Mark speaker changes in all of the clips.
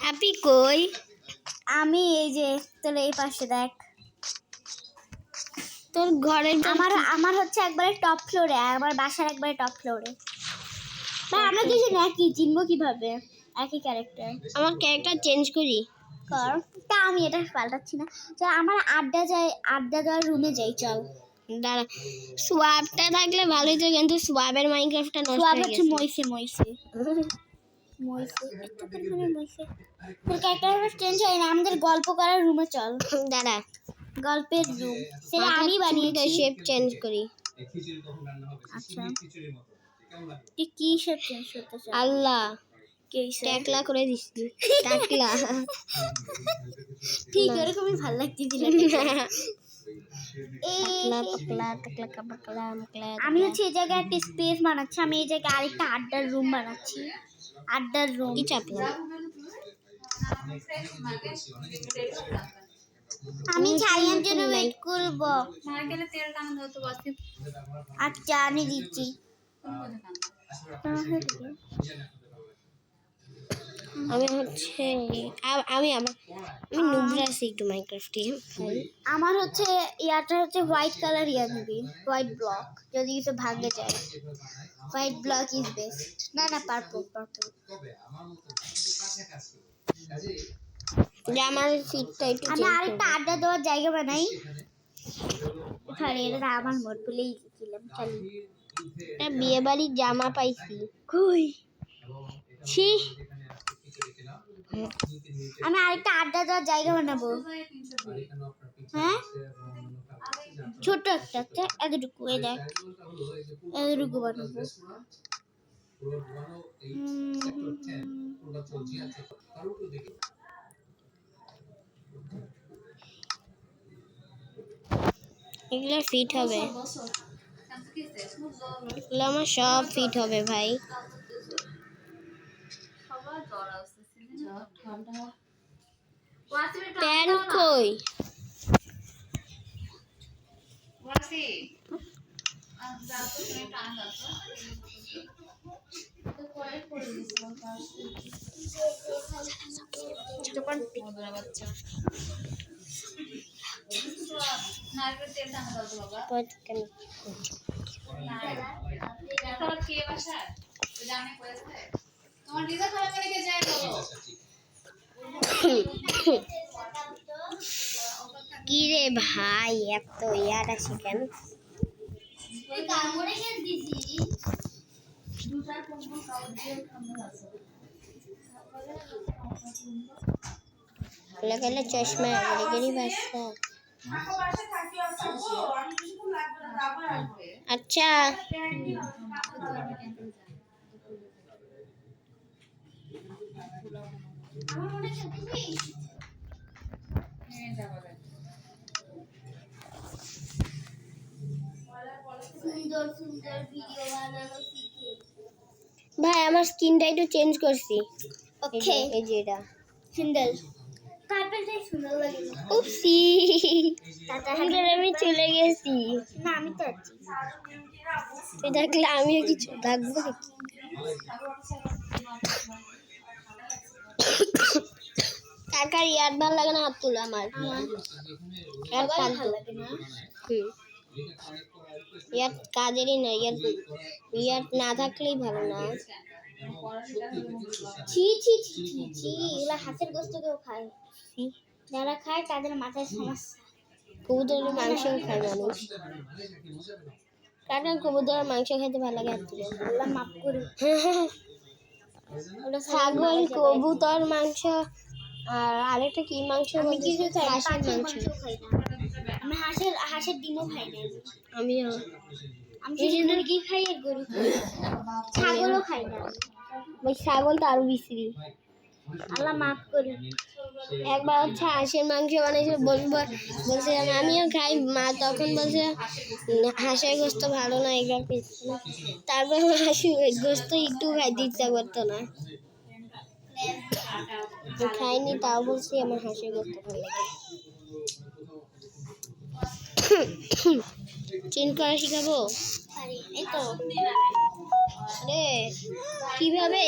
Speaker 1: আপনি কই?
Speaker 2: আমি এই যে তোর এই পাশে দেখ,
Speaker 1: তোর ঘরের
Speaker 2: আমার হচ্ছে একবারে টপ ফ্লোরে, আমার বাসার একবারে টপ ফ্লোরে। ভাই আমরা দুজন একই, চিনবো কিভাবে? একই ক্যারেক্টার।
Speaker 1: আমার ক্যারেক্টার চেঞ্জ করি
Speaker 2: কর। তা আমি এটা পাল্টাচ্ছি না। চল আমার আড্ডা দেওয়ার রুমে যাই, চল।
Speaker 1: দাঁড়া, সোয়াবটা থাকলে ভালোই তো, কিন্তু সোয়াবের মাইনক্রাফটটা নষ্ট
Speaker 2: সোয়াব
Speaker 1: হয়ে
Speaker 2: হচ্ছে
Speaker 1: গেছে।
Speaker 2: মইসে একটু পরিমাণে মইসে। তোর ক্যারেক্টার চেঞ্জ হয় না, আমাদের গল্প করার রুমে চল।
Speaker 1: দাঁড়া,
Speaker 2: গল্পের রুম সেটা আমি বানিয়েছি।
Speaker 1: শেপ চেঞ্জ করি।
Speaker 2: আচ্ছা তুই কি শেপ চেঞ্জ করতে চাস?
Speaker 1: আল্লাহ,
Speaker 2: কি
Speaker 1: ট্যাকলা করে দিছি। ট্যাকলা
Speaker 2: ঠিক এরকমই ভালো লাগতেছিল। আমি হচ্ছে এই জায়গায় একটা স্পেস বানাচ্ছি, আমি এই জায়গায় আরেকটা আড্ডার রুম বানাচ্ছি। আড্ডার রুম
Speaker 1: কি চাপলা?
Speaker 2: আমি ছাইয়ের জন্য ওয়েট করব। আচ্ছা আমি দিচ্ছি।
Speaker 1: আমি হচ্ছে আমি নুবরাসি একটু মাইনক্রাফটে।
Speaker 2: আমার হচ্ছে ইয়াটা হচ্ছে হোয়াইট কালার ইয়া দিবি, হোয়াইট ব্লক, যদি কিছু ভাঙে যায়। White block is best. না পার্পল
Speaker 1: যে আমার ফিটটা একটু
Speaker 2: আমি আরেকটা আড্ডা দেওয়ার জায়গা বানাই। সরি এটা আমার মোট ভুলেই গেছিলাম। চলি
Speaker 1: একটা বিয়ে বাড়ির জামা পাইছি।
Speaker 2: কই?
Speaker 1: ছি,
Speaker 2: আমি আরেকটা আড্ডা দেওয়ার জায়গা বানাবো। হ্যাঁ ছোট একটা এতটুকু, এই দেখ এতটুকু বানাবো।
Speaker 1: এগুলো ফিট হবে, এগুলো আমার সব ফিট হবে ভাই। প্যান কই? কি রে ভাই, এত ইয়াদ আছে কেন? গেলে চশমা গেলি বাসা। আচ্ছা ভাই, আমার স্কিনটা একটু চেঞ্জ করছি।
Speaker 2: ওকে
Speaker 1: এই যে এটা
Speaker 2: সুন্দর, কার্পেটটাই সুন্দর লাগে।
Speaker 1: উপসি, আমি চলে গেছি।
Speaker 2: না আমি তো আছি।
Speaker 1: দেখলে আমিও কিছু থাকবো নাকি? কার ইয়াদ ভালো লাগে না? হাত তুলো। আমার
Speaker 2: ভালো লাগে না।
Speaker 1: ইয়াদ কাজেরই না, ইয়াদ না থাকলেই ভালো না।
Speaker 2: ছি এগুলা হাঁসের গোস্ত কেউ খায়? যারা খায় তাদের মাথায় সমস্যা।
Speaker 1: কবুতরের মাংস খায় মানুষ। কারণ কবুতরের মাংস খেতে ভালো লাগে।
Speaker 2: আল্লাহ মাফ করুন।
Speaker 1: ছাগল, কবুতর মাংস, আর আরেকটা কি মাংস?
Speaker 2: আমি কিছু খাই না,
Speaker 1: হাঁসের মাংস
Speaker 2: খাই না। আমি হাঁসের ডিমও খাই না।
Speaker 1: আমিও।
Speaker 2: আমি শুধু মুরগি খাই আর গরু খাই, ছাগলও খাই না।
Speaker 1: ওই ছাগল তো আরো বিশ্রী।
Speaker 2: আল্লাহ মাফ করুন।
Speaker 1: একবার হচ্ছে হাঁসের মাংস বানাইছে, বলছিলাম আমিও খাই, মা তখন বলছে হাঁসের গোস্ত ভালো না, এগুলো তারপর হাঁসের গোস্ত একটু খাইতে ইচ্ছা করতো না, খাইনি, তাও বলছি আমার হাঁসের গোস্ত ভালো লাগে। চেঞ্জ করা শিখাবো?
Speaker 2: এই তো
Speaker 1: রে কিভাবে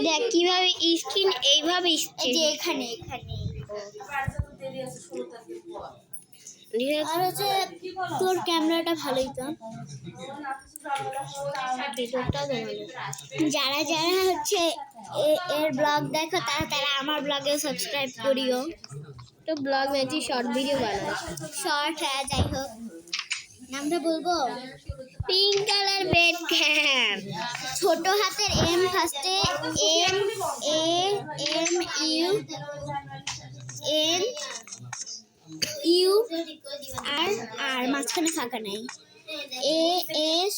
Speaker 1: দেখ কিভাবে স্ক্রিন এইভাবে
Speaker 2: এই যে এখানে এখানে আর হচ্ছে তোর ক্যামেরাটা ভালোই তো। যারা যারা হচ্ছে এর ব্লগ দেখো তারা তারা আমার ব্লগে সাবস্ক্রাইব করিও।
Speaker 1: তো ব্লগ ম্যাচি শর্ট ভিডিও বানাই
Speaker 2: শর্ট হ্যাঁ যাই হোক নামটা বলবো
Speaker 1: পিঙ্ক কালার বেড ক্যাম
Speaker 2: ছোট হাতের এম ফার্স্টে M A M U N U R আর মাঝখানে ফাঁকা নেই এ এস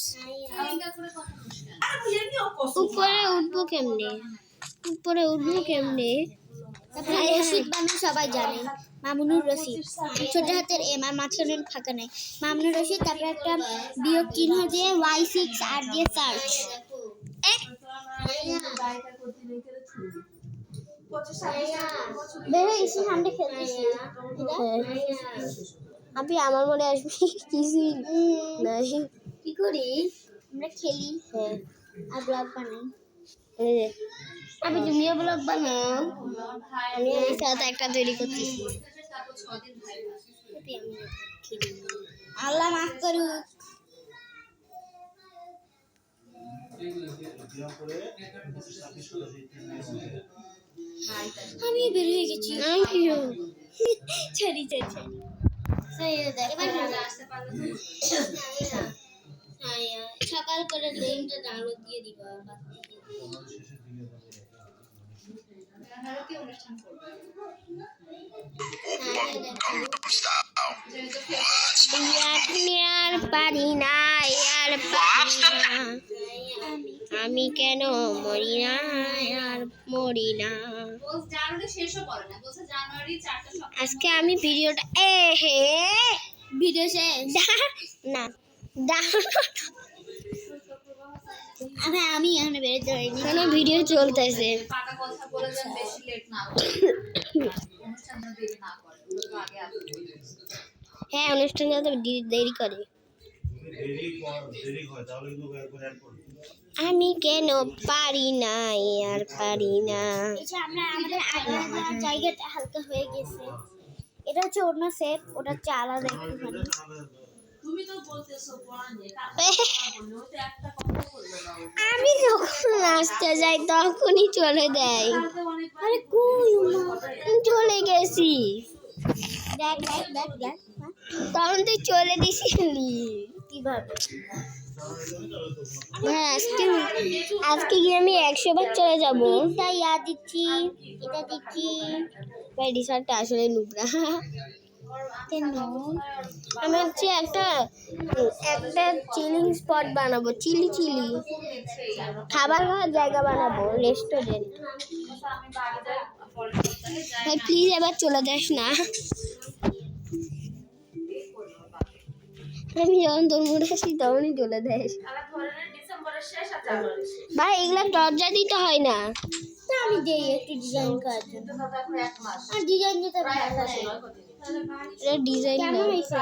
Speaker 1: উপরে উঠবো কেমনে
Speaker 2: তারপরে রশিদ বানু সবাই জানে মামুনুর রশিদ ছোট হাতের এম আর মাঝখানে ফাঁকা নেই মামুনুর রশিদ তারপরে একটা বিয়োগ চিহ্ন দিয়ে Y6 আর দিয়ে সার্চ বেরো এসে সামনে খেলতেছি
Speaker 1: আপনি আমার মনে আসবি কিছুই নাই
Speaker 2: কি করি আমরা খেলি
Speaker 1: হ্যাঁ
Speaker 2: আর ব্লগ বানাই
Speaker 1: এই যে
Speaker 2: আমি তুমিও ব্লগ বানাও
Speaker 1: আমি এই সাথে একটা তৈরি করতেছি
Speaker 2: আল্লাহ মাফ করুক আমি বের হয়ে গেছি ছাড়ি ছাড়ি সকাল করে লিঙ্কটা ডাউনলোড দিয়ে দিবা
Speaker 1: আর পারি না আমি কেন মরি না আর মরি না আজকে আমি ভিডিওটা
Speaker 2: ভিডিও শেষ
Speaker 1: না
Speaker 2: আমি এখানে বেরোতে পারিনি
Speaker 1: এখানে ভিডিও চলতেছে হ্যাঁ অনুষ্ঠান যাতে দেরি করে আমি কেন পারি না আর পারি না
Speaker 2: আমরা আমাদের আগ্রা যাওয়ার জায়গাটা হালকা হয়ে গেছে এটা হচ্ছে অন্য সেট ওটা হচ্ছে আলাদা একটুখানি
Speaker 1: আমি যখন নাচতে যাই তখনই চলে দেয়
Speaker 2: আরে কই
Speaker 1: চলে গেছি
Speaker 2: দেখ দেখ দেখ দেখ
Speaker 1: তখন তুই চলে দিছিলি
Speaker 2: কিভাবে
Speaker 1: হ্যাঁ আজকে গিয়ে আমি 100 বার চলে যাবো
Speaker 2: এটা ইয়া দিচ্ছি এটা দিচ্ছি
Speaker 1: ভাই রিসার্টটা আসলে নুবরা
Speaker 2: কেন
Speaker 1: আমি হচ্ছে একটা চিলিং স্পট বানাবো চিলি খাবার খাওয়ার জায়গা বানাবো রেস্টুরেন্ট ভাই প্লিজ এবার চলে যাস না আমি যখন তোর মুড়ে আসি তখনই চলে যাস ভাই এগুলা দরজা দিতে হয় না
Speaker 2: তা আমি দেই একটু ডিজাইন করার জন্য আর ডিজাইন দিতে ভালো লাগে
Speaker 1: এটা ডিজাইন
Speaker 2: কেমন হয়েছে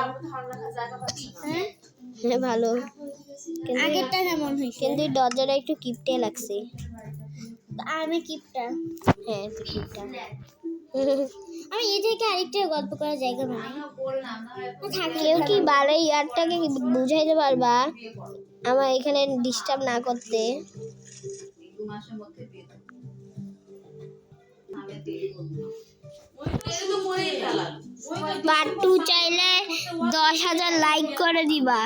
Speaker 2: হ্যাঁ
Speaker 1: হ্যাঁ ভালো
Speaker 2: আগেরটা কেমন হয়েছে
Speaker 1: কিন্তু এই দরজাটা একটু কিপটে লাগছে
Speaker 2: আমি কিপটা
Speaker 1: হ্যাঁ একটু কিপটা
Speaker 2: আমি এই থেকে আরেকটা গল্প করার জায়গা বানাই
Speaker 1: কেউ কি বারে ইয়ারটাকে বুঝাইতে পারবা আমার এখানে ডিস্টার্ব না করতে পার্ট 2 চাইলে 10,000 লাইক করে দিবা।